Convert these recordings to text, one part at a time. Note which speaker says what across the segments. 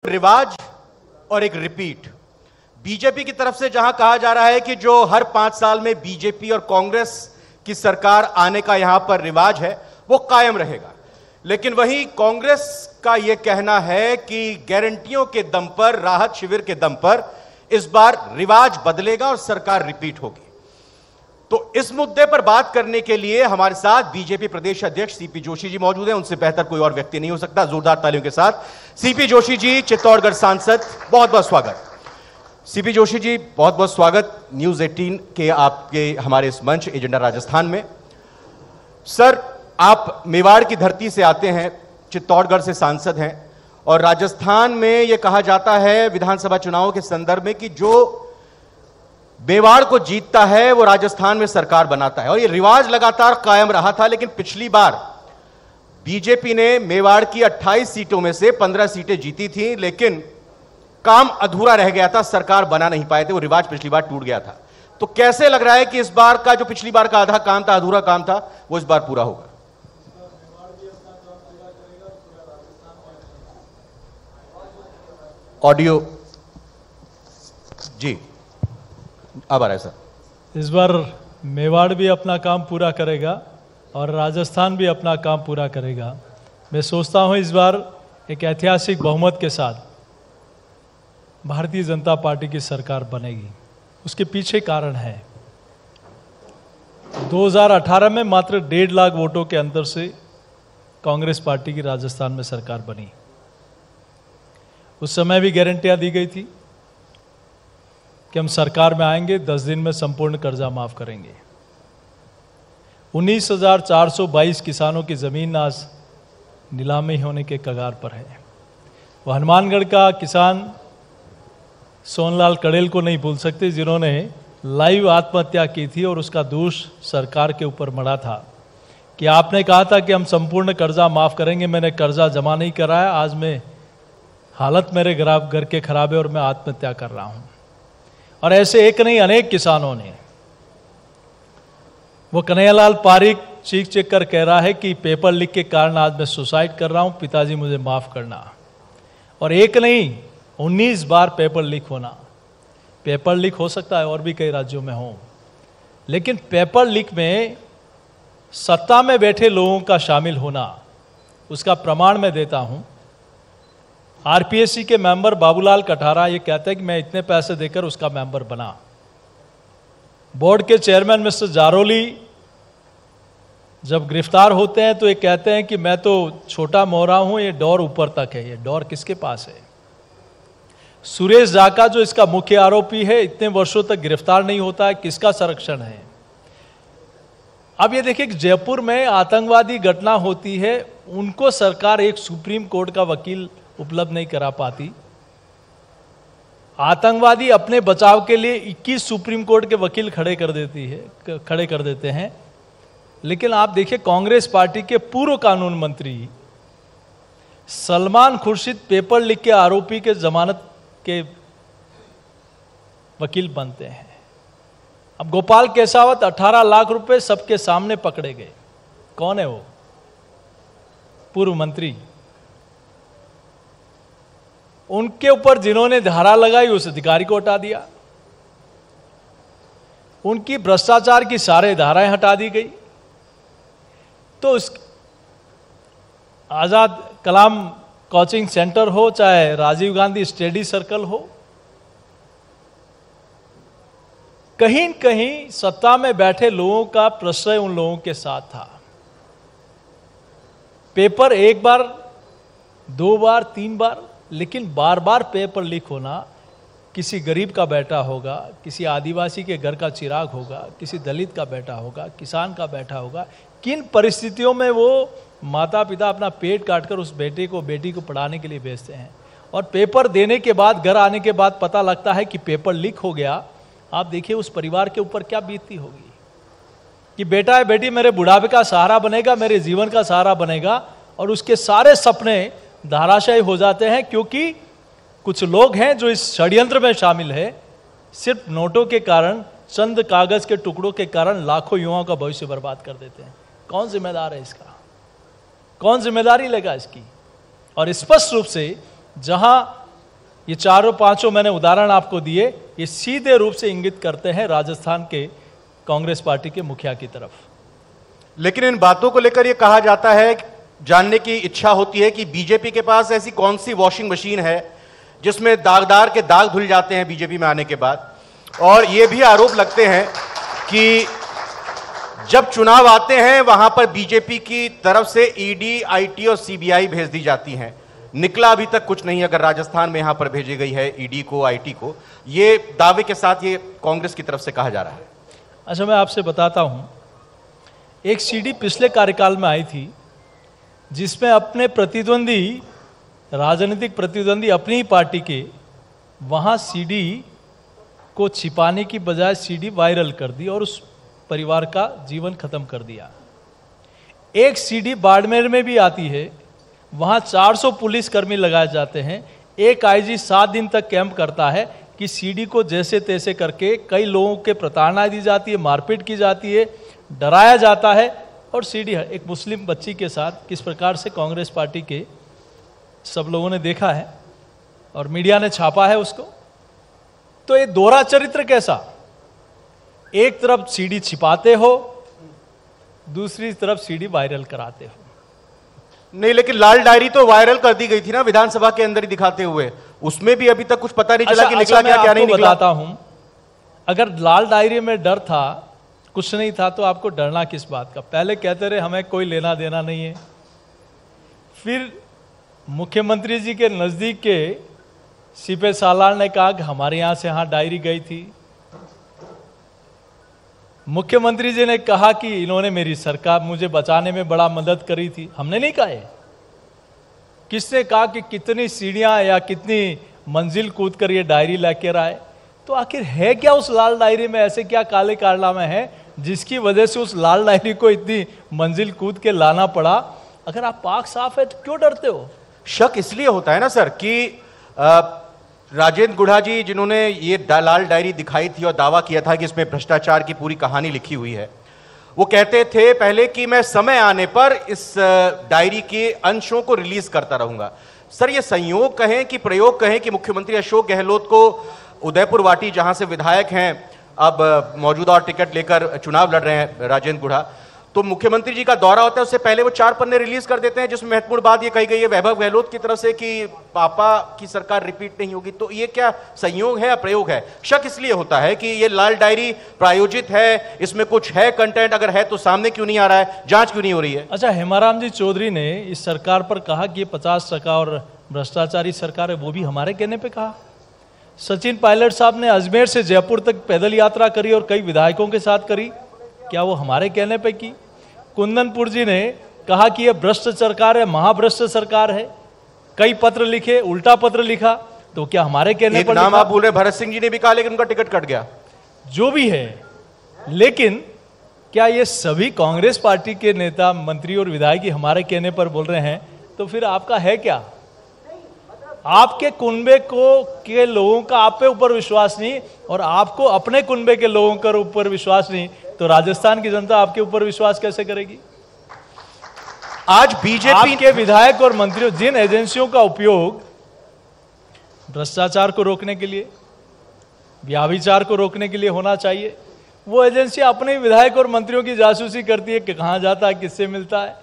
Speaker 1: रिवाज और एक रिपीट। बीजेपी की तरफ से जहां कहा जा रहा है कि जो हर 5 साल में बीजेपी और कांग्रेस की सरकार आने का यहां पर रिवाज है वो कायम रहेगा, लेकिन वहीं कांग्रेस का यह कहना है कि गारंटियों के दम पर, राहत शिविर के दम पर इस बार रिवाज बदलेगा और सरकार रिपीट होगी। तो इस मुद्दे पर बात करने के लिए हमारे साथ बीजेपी प्रदेश अध्यक्ष सीपी जोशी जी मौजूद हैं। उनसे बेहतर कोई और व्यक्ति नहीं हो सकता। जोरदार तालियों के साथ सीपी जोशी जी, चित्तौड़गढ़ सांसद, बहुत बहुत स्वागत। सीपी जोशी जी, बहुत बहुत स्वागत न्यूज 18 के आपके हमारे इस मंच एजेंडा राजस्थान में। सर, आप मेवाड़ की धरती से आते हैं, चित्तौड़गढ़ से सांसद हैं, और राजस्थान में यह कहा जाता है विधानसभा चुनावों के संदर्भ में कि जो मेवाड़ को जीतता है वो राजस्थान में सरकार बनाता है, और ये रिवाज लगातार कायम रहा था। लेकिन पिछली बार बीजेपी ने मेवाड़ की 28 सीटों में से 15 सीटें जीती थी, लेकिन काम अधूरा रह गया था, सरकार बना नहीं पाए थे, वो रिवाज पिछली बार टूट गया था। तो कैसे लग रहा है कि इस बार का जो पिछली बार का आधा काम था, अधूरा काम था, वो इस बार पूरा होगा? ऑडियो जी अब आ रहा है सर।
Speaker 2: इस बार मेवाड़ भी अपना काम पूरा करेगा और राजस्थान भी अपना काम पूरा करेगा। मैं सोचता हूं इस बार एक ऐतिहासिक बहुमत के साथ भारतीय जनता पार्टी की सरकार बनेगी। उसके पीछे कारण है, 2018 में मात्र 1.5 लाख वोटों के अंतर से कांग्रेस पार्टी की राजस्थान में सरकार बनी। उस समय भी गारंटियां दी गई थी कि हम सरकार में आएंगे, 10 दिन में संपूर्ण कर्जा माफ करेंगे। 19,422 किसानों की जमीन आज नीलामी होने के कगार पर है। वो हनुमानगढ़ का किसान सोनलाल कड़ेल को नहीं भूल सकते, जिन्होंने लाइव आत्महत्या की थी, और उसका दोष सरकार के ऊपर मड़ा था कि आपने कहा था कि हम संपूर्ण कर्जा माफ करेंगे, मैंने कर्जा जमा नहीं कराया, आज मैं हालत मेरे घर के खराब है और मैं आत्महत्या कर रहा हूं। और ऐसे एक नहीं अनेक किसानों ने, वो कन्हैयालाल पारीक चीख चीख कर कह रहा है कि पेपर लीक के कारण आज मैं सुसाइड कर रहा हूं, पिताजी मुझे माफ करना। और एक नहीं 19 बार पेपर लीक होना। पेपर लीक हो सकता है और भी कई राज्यों में हो, लेकिन पेपर लीक में सत्ता में बैठे लोगों का शामिल होना, उसका प्रमाण मैं देता हूं। आरपीएससी के मेंबर बाबूलाल कठारा ये कहते हैं कि मैं इतने पैसे देकर उसका मेंबर बना। बोर्ड के चेयरमैन मिस्टर जारोली जब गिरफ्तार होते हैं तो ये कहते हैं कि मैं तो छोटा मोहरा हूं, ये डोर ऊपर तक है। ये डोर किसके पास है? सुरेश जाका जो इसका मुख्य आरोपी है, इतने वर्षों तक गिरफ्तार नहीं होता है, किसका संरक्षण है? अब ये देखिए, जयपुर में आतंकवादी घटना होती है, उनको सरकार एक सुप्रीम कोर्ट का वकील उपलब्ध नहीं करा पाती। आतंकवादी अपने बचाव के लिए 21 सुप्रीम कोर्ट के वकील खड़े कर देते हैं। लेकिन आप देखिए, कांग्रेस पार्टी के पूर्व कानून मंत्री सलमान खुर्शीद पेपर लीक के आरोपी के जमानत के वकील बनते हैं। अब गोपाल केसावत 18 लाख रुपए सबके सामने पकड़े गए। कौन है वो? पूर्व मंत्री। उनके ऊपर जिन्होंने धारा लगाई उस अधिकारी को हटा दिया। उनकी भ्रष्टाचार की सारे धाराएं हटा दी गई। तो उस आजाद कलाम कोचिंग सेंटर हो, चाहे राजीव गांधी स्टडी सर्कल हो, कहीं न कहीं सत्ता में बैठे लोगों का प्रश्रय उन लोगों के साथ था। पेपर एक बार, 2 बार, 3 बार, लेकिन बार बार पेपर लीक होना, किसी गरीब का बेटा होगा, किसी आदिवासी के घर का चिराग होगा, किसी दलित का बेटा होगा, किसान का बेटा होगा, किन परिस्थितियों में वो माता पिता अपना पेट काटकर उस बेटे को, बेटी को पढ़ाने के लिए भेजते हैं, और पेपर देने के बाद, घर आने के बाद पता लगता है कि पेपर लीक हो गया। आप देखिए उस परिवार के ऊपर क्या बीतती होगी कि बेटा है, बेटी मेरे बुढ़ापे का सहारा बनेगा, मेरे जीवन का सहारा बनेगा, और उसके सारे सपने धाराशायी हो जाते हैं, क्योंकि कुछ लोग हैं जो इस षड्यंत्र में शामिल है। सिर्फ नोटों के कारण, चंद कागज के टुकड़ों के कारण लाखों युवाओं का भविष्य बर्बाद कर देते हैं। कौन जिम्मेदार है इसका? कौन जिम्मेदारी लेगा इसकी? और स्पष्ट रूप से जहां ये चारों पांचों मैंने उदाहरण आपको दिए, ये सीधे रूप से इंगित करते हैं राजस्थान के कांग्रेस पार्टी के मुखिया की तरफ।
Speaker 1: लेकिन इन बातों को लेकर यह कहा जाता है, जानने की इच्छा होती है कि बीजेपी के पास ऐसी कौन सी वॉशिंग मशीन है जिसमें दागदार के दाग धुल जाते हैं बीजेपी में आने के बाद। और यह भी आरोप लगते हैं कि जब चुनाव आते हैं वहां पर बीजेपी की तरफ से ईडी, आईटी और सीबीआई भेज दी जाती हैं। निकला अभी तक कुछ नहीं, अगर राजस्थान में यहां पर भेजी गई है ईडी को, आईटी को। ये दावे के साथ ये कांग्रेस की तरफ से कहा जा रहा है।
Speaker 2: अच्छा, मैं आपसे बताता हूं, एक सीडी पिछले कार्यकाल में आई थी जिसमें अपने प्रतिद्वंदी, राजनीतिक प्रतिद्वंदी अपनी ही पार्टी के, वहां सीडी को छिपाने की बजाय सीडी वायरल कर दी और उस परिवार का जीवन खत्म कर दिया। एक सीडी बाड़मेर में भी आती है, वहां 400 पुलिसकर्मी लगाए जाते हैं। एक आईजी 7 दिन तक कैंप करता है कि सीडी को जैसे तैसे करके कई लोगों के प्रताड़ना दी जाती है, मारपीट की जाती है, डराया जाता है। और सीडी एक मुस्लिम बच्ची के साथ किस प्रकार से कांग्रेस पार्टी के सब लोगों ने देखा है और मीडिया ने छापा है उसको। तो ये दोहरा चरित्र कैसा, एक तरफ सीडी छिपाते हो, दूसरी तरफ सीडी वायरल कराते हो।
Speaker 1: नहीं, लेकिन लाल डायरी तो वायरल कर दी गई थी ना विधानसभा के अंदर ही दिखाते हुए, उसमें भी अभी तक कुछ पता नहीं चला कि निकला क्या नहीं निकला।
Speaker 2: बताता हूं, अगर लाल डायरी में डर था, कुछ नहीं था, तो आपको डरना किस बात का। पहले कहते रहे हमें कोई लेना देना नहीं है, फिर मुख्यमंत्री जी के नजदीक के सीपे सालार ने कहा कि हमारे यहां से यहां डायरी गई थी। मुख्यमंत्री जी ने कहा कि इन्होंने मेरी सरकार मुझे बचाने में बड़ा मदद करी थी। हमने नहीं कहा है। किसने कहा कि कितनी सीढ़ियां या कितनी मंजिल कूद कर ये डायरी लेकर आए। तो आखिर है क्या उस लाल डायरी में, ऐसे क्या काले कारनामे हैं जिसकी वजह से उस लाल डायरी को इतनी मंजिल कूद के लाना पड़ा। अगर आप पाक साफ है तो क्यों डरते हो।
Speaker 1: शक इसलिए होता है ना सर कि राजेंद्र गुढ़ा जी, जिन्होंने ये लाल डायरी दिखाई थी और दावा किया था कि इसमें भ्रष्टाचार की पूरी कहानी लिखी हुई है, वो कहते थे पहले कि मैं समय आने पर इस डायरी के अंशों को रिलीज करता रहूंगा। सर, ये संयोग कहें कि प्रयोग कहें कि मुख्यमंत्री अशोक गहलोत को उदयपुर वाटी, जहां से विधायक हैं, अब मौजूदा और टिकट लेकर चुनाव लड़ रहे हैं राजेंद्र गुढ़ा, तो मुख्यमंत्री जी का दौरा होता है, उससे पहले वो 4 पन्ने रिलीज कर देते हैं जिसमें महत्वपूर्ण बात ये कही गई है वैभव गहलोत की तरफ से कि पापा की सरकार रिपीट नहीं होगी। तो ये क्या संयोग है या प्रयोग है। शक इसलिए होता है कि ये लाल डायरी प्रायोजित है, इसमें कुछ है कंटेंट, अगर है तो सामने क्यों नहीं आ रहा है, जांच क्यों नहीं हो रही है।
Speaker 2: अच्छा, हेमाराम जी चौधरी ने इस सरकार पर कहा कि ये 50% और भ्रष्टाचारी सरकार है, वो भी हमारे कहने पर कहा। सचिन पायलट साहब ने अजमेर से जयपुर तक पैदल यात्रा करी और कई विधायकों के साथ करी, क्या वो हमारे कहने पे की। कुंदनपुर जी ने कहा कि यह भ्रष्ट सरकार है, महाभ्रष्ट सरकार है, कई पत्र लिखे, उल्टा पत्र लिखा, तो क्या हमारे कहने पर।
Speaker 1: नाम आप बोल रहे भरत सिंह जी ने भी कहा, लेकिन उनका टिकट कट गया।
Speaker 2: जो भी है, लेकिन क्या ये सभी कांग्रेस पार्टी के नेता, मंत्री और विधायक हमारे कहने पर बोल रहे हैं, तो फिर आपका है क्या। आपके कुनबे को के लोगों का आप पे ऊपर विश्वास नहीं और आपको अपने कुनबे के लोगों के ऊपर विश्वास नहीं, तो राजस्थान की जनता आपके ऊपर विश्वास कैसे करेगी।
Speaker 1: आज बीजेपी
Speaker 2: के विधायक और मंत्रियों, जिन एजेंसियों का उपयोग भ्रष्टाचार को रोकने के लिए, व्याभिचार को रोकने के लिए होना चाहिए, वो एजेंसी अपने विधायक और मंत्रियों की जासूसी करती है कि कहां जाता है, किससे मिलता है।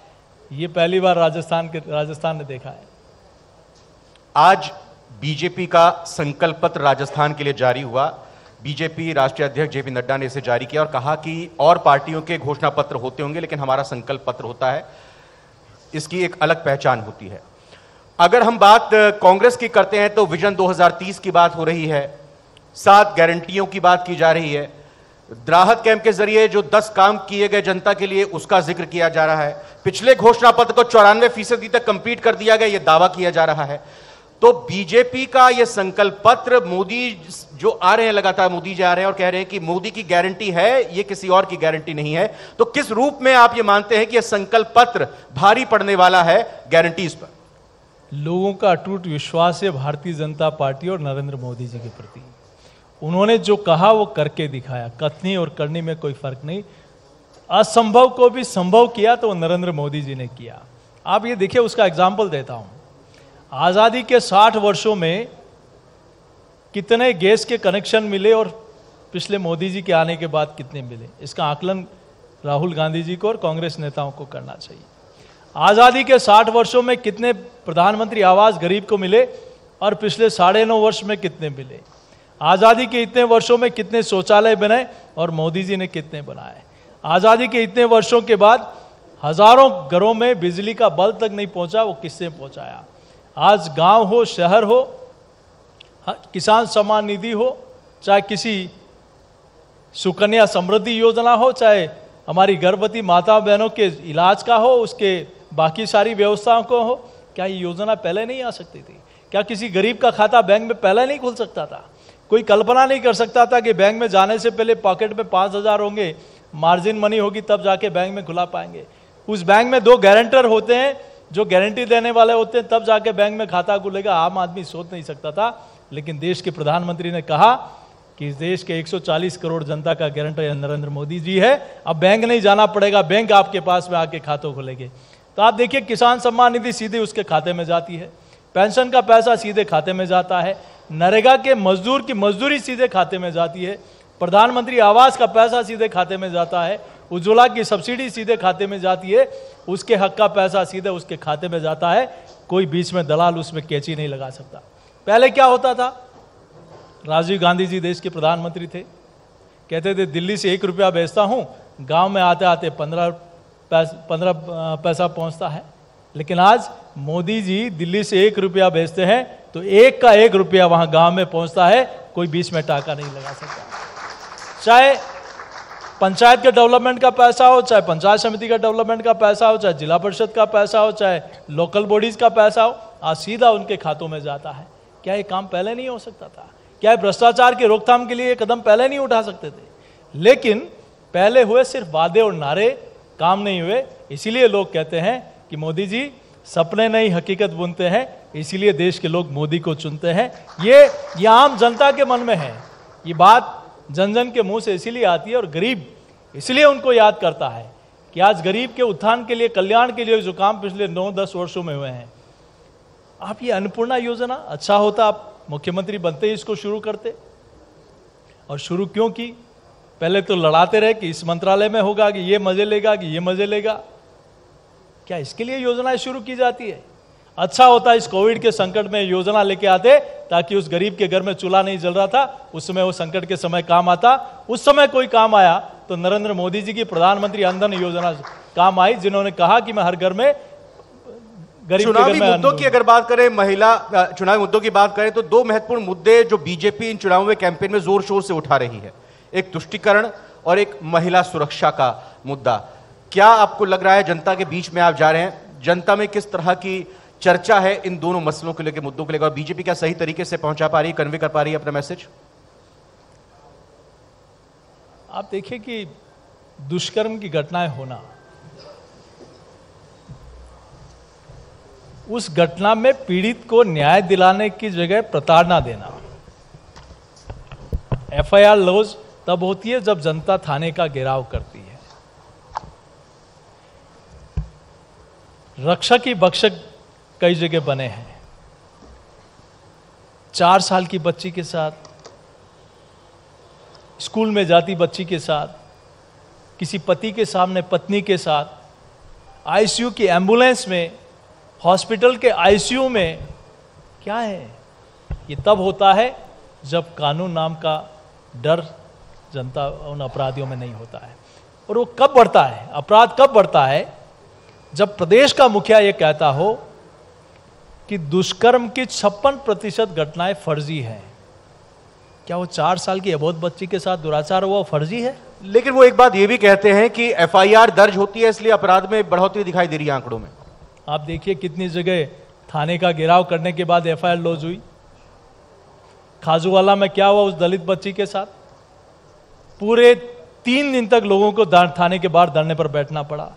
Speaker 2: ये पहली बार राजस्थान ने देखा है।
Speaker 1: आज बीजेपी का संकल्प पत्र राजस्थान के लिए जारी हुआ। बीजेपी राष्ट्रीय अध्यक्ष जेपी नड्डा ने इसे जारी किया और कहा कि और पार्टियों के घोषणा पत्र होते होंगे, लेकिन हमारा संकल्प पत्र होता है, इसकी एक अलग पहचान होती है। अगर हम बात कांग्रेस की करते हैं तो विजन 2030 की बात हो रही है, 7 गारंटियों की बात की जा रही है, राहत कैंप के जरिए जो 10 काम किए गए जनता के लिए उसका जिक्र किया जा रहा है, पिछले घोषणा पत्र को 94% तक कंप्लीट कर दिया गया, यह दावा किया जा रहा है। तो बीजेपी का यह संकल्प पत्र, मोदी जो आ रहे हैं, लगातार मोदी जी आ रहे हैं और कह रहे हैं कि मोदी की गारंटी है, यह किसी और की गारंटी नहीं है, तो किस रूप में आप यह मानते हैं कि यह संकल्प पत्र भारी पड़ने वाला है गारंटीज पर।
Speaker 2: लोगों का अटूट विश्वास है भारतीय जनता पार्टी और नरेंद्र मोदी जी के प्रति। उन्होंने जो कहा वो करके दिखाया, कथनी और करनी में कोई फर्क नहीं। असंभव को भी संभव किया तो नरेंद्र मोदी जी ने किया। आप ये देखिए, उसका एग्जाम्पल देता हूं। आजादी के 60 वर्षों में कितने गैस के कनेक्शन मिले और पिछले मोदी जी के आने के बाद कितने मिले, इसका आकलन राहुल गांधी जी को और कांग्रेस नेताओं को करना चाहिए। आज़ादी के 60 वर्षों में कितने प्रधानमंत्री आवास गरीब को मिले और पिछले 9.5 वर्ष में कितने मिले। आज़ादी के इतने वर्षों में कितने शौचालय बने और मोदी जी ने कितने बनाए। आज़ादी के इतने वर्षों के बाद हजारों घरों में बिजली का बल्ब तक नहीं पहुंचा, वो किसने पहुंचाया। आज गांव हो, शहर हो, किसान सम्मान निधि हो, चाहे किसी सुकन्या समृद्धि योजना हो, चाहे हमारी गर्भवती माता बहनों के इलाज का हो, उसके बाकी सारी व्यवस्थाओं को हो, क्या ये योजना पहले नहीं आ सकती थी? क्या किसी गरीब का खाता बैंक में पहले नहीं खुल सकता था? कोई कल्पना नहीं कर सकता था कि बैंक में जाने से पहले पॉकेट में 5,000 होंगे, मार्जिन मनी होगी, तब जाके बैंक में खुला पाएंगे। उस बैंक में 2 गारंटर होते हैं जो गारंटी देने वाले होते हैं, तब जाके बैंक में खाता खुलेगा। आम आदमी सोच नहीं सकता था, लेकिन देश के प्रधानमंत्री ने कहा कि इस देश के 140 करोड़ जनता का गारंटर नरेंद्र मोदी जी है, अब बैंक नहीं जाना पड़ेगा, बैंक आपके पास में आके खाते खुलेंगे। तो आप देखिए, किसान सम्मान निधि सीधे उसके खाते में जाती है, पेंशन का पैसा सीधे खाते में जाता है, नरेगा के मजदूर की मजदूरी सीधे खाते में जाती है, प्रधानमंत्री आवास का पैसा सीधे खाते में जाता है, उज्ज्वला की सब्सिडी सीधे खाते में जाती है, उसके हक का पैसा सीधे उसके खाते में जाता है। कोई बीच में दलाल उसमें कैंची नहीं लगा सकता। पहले क्या होता था? राजीव गांधी जी देश के प्रधानमंत्री थे, कहते थे दिल्ली से 1 रुपया बेचता हूं, गांव में आते आते 15 पैसा पहुंचता है। लेकिन आज मोदी जी दिल्ली से 1 रुपया बेचते हैं तो 1 का 1 रुपया वहां गांव में पहुंचता है, कोई बीच में टाका नहीं लगा सकता। चाहे पंचायत के डेवलपमेंट का पैसा हो, चाहे पंचायत समिति का डेवलपमेंट का पैसा हो, चाहे जिला परिषद का पैसा हो, चाहे लोकल बॉडीज का पैसा हो, आज सीधा उनके खातों में जाता है। क्या ये काम पहले नहीं हो सकता था? क्या भ्रष्टाचार की रोकथाम के लिए कदम पहले नहीं उठा सकते थे? लेकिन पहले हुए सिर्फ वादे और नारे, काम नहीं हुए। इसीलिए लोग कहते हैं कि मोदी जी सपने नहीं हकीकत बुनते हैं, इसीलिए देश के लोग मोदी को चुनते हैं। ये आम जनता के मन में है, ये बात जन जन के मुंह से इसीलिए आती है और गरीब इसलिए उनको याद करता है कि आज गरीब के उत्थान के लिए, कल्याण के लिए जो काम पिछले 9-10 वर्षों में हुए हैं। आप ये अन्नपूर्णा योजना, अच्छा होता आप मुख्यमंत्री बनते ही इसको शुरू करते। और शुरू क्यों की? पहले तो लड़ाते रहे कि इस मंत्रालय में होगा, कि ये मजे लेगा, कि ये मजे लेगा। क्या इसके लिए योजनाएं शुरू की जाती है? अच्छा होता इस कोविड के संकट में योजना लेके आते, ताकि उस गरीब के घर में चूल्हा नहीं जल रहा था, उस समय वो संकट के समय काम आता। उस समय कोई काम आया तो नरेंद्र मोदी जी की प्रधानमंत्री अन्न योजना काम आई, जिन्होंने कहा कि मैं हर घर में
Speaker 1: चुनावी मुद्दों की अगर बात करें, चुनावी मुद्दों की बात करें तो 2 महत्वपूर्ण मुद्दे जो बीजेपी इन चुनावों में कैंपेन में जोर शोर से उठा रही है, एक तुष्टीकरण और एक महिला सुरक्षा का मुद्दा। क्या आपको लग रहा है जनता के बीच में आप जा रहे हैं, जनता में किस तरह की चर्चा है इन दोनों मसलों को लेकर, मुद्दों को लेकर, और बीजेपी क्या सही तरीके से पहुंचा पा रही है, कन्वे कर पा रही है अपना मैसेज?
Speaker 2: आप देखिए कि दुष्कर्म की घटनाएं होना, उस घटना में पीड़ित को न्याय दिलाने की जगह प्रताड़ना देना। एफआईआर लॉज तब होती है जब जनता थाने का घेराव करती है। रक्षक ही भक्षक कई जगह बने हैं। 4 साल की बच्ची के साथ, स्कूल में जाती बच्ची के साथ, किसी पति के सामने पत्नी के साथ, आईसीयू की एम्बुलेंस में, हॉस्पिटल के आईसीयू में। क्या है ये? तब होता है जब कानून नाम का डर जनता उन अपराधियों में नहीं होता है। और वो कब बढ़ता है, अपराध कब बढ़ता है? जब प्रदेश का मुखिया ये कहता हो कि दुष्कर्म की 56% घटनाएं फर्जी हैं। क्या वो 4 साल की अबोध बच्ची के साथ दुराचार हुआ फर्जी है?
Speaker 1: लेकिन वो एक बात ये भी कहते हैं कि एफआईआर दर्ज होती है इसलिए अपराध में बढ़ोतरी दिखाई दे रही है आंकड़ों में।
Speaker 2: आप देखिए कितनी जगह थाने का घेराव करने के बाद एफआईआर लॉज हुई। खाजूवाला में क्या हुआ उस दलित बच्ची के साथ? पूरे 3 दिन तक लोगों को थाने के बाहर धरने पर बैठना पड़ा।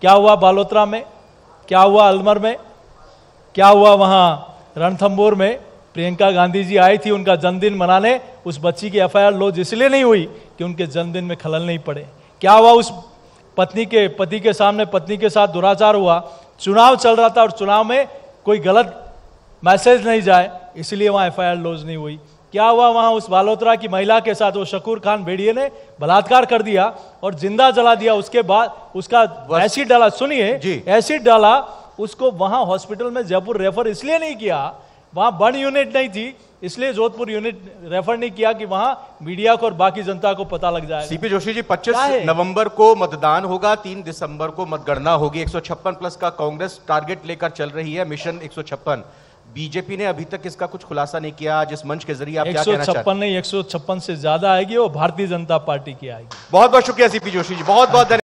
Speaker 2: क्या हुआ बालोतरा में? क्या हुआ अलमर में? क्या हुआ वहां रणथंबोर में? प्रियंका गांधी जी आई थी उनका जन्मदिन मनाने, उस बच्ची की एफआईआर लॉज इसलिए नहीं हुई कि उनके जन्मदिन में खलल नहीं पड़े। क्या हुआ उस पति के सामने पत्नी के साथ दुराचार हुआ, चुनाव चल रहा था और चुनाव में कोई गलत मैसेज नहीं जाए इसलिए वहां एफआईआर लॉज नहीं हुई। क्या हुआ वहां उस बालोतरा की महिला के साथ? वो शकूर खान भेड़िए ने बलात्कार कर दिया और जिंदा जला दिया। उसके बाद उसका एसिड डाला, सुनिए, एसिड डाला उसको। वहां हॉस्पिटल में जयपुर रेफर इसलिए नहीं किया, वहां बर्न यूनिट नहीं थी, इसलिए जोधपुर यूनिट रेफर नहीं किया कि वहां मीडिया को और बाकी जनता को पता लग जाए।
Speaker 1: सीपी जोशी जी, 25 नवंबर को मतदान होगा, 3 दिसंबर को मतगणना होगी। 156 प्लस का कांग्रेस टारगेट लेकर चल रही है, मिशन 156। बीजेपी ने अभी तक इसका कुछ खुलासा नहीं किया। जिस मंच के जरिए आप क्या कहना चाहते हैं?
Speaker 2: 156 नहीं, 156 से ज्यादा आएगी, वो भारतीय जनता पार्टी की आएगी।
Speaker 1: बहुत बहुत शुक्रिया सीपी जोशी जी, बहुत बहुत धन्यवाद।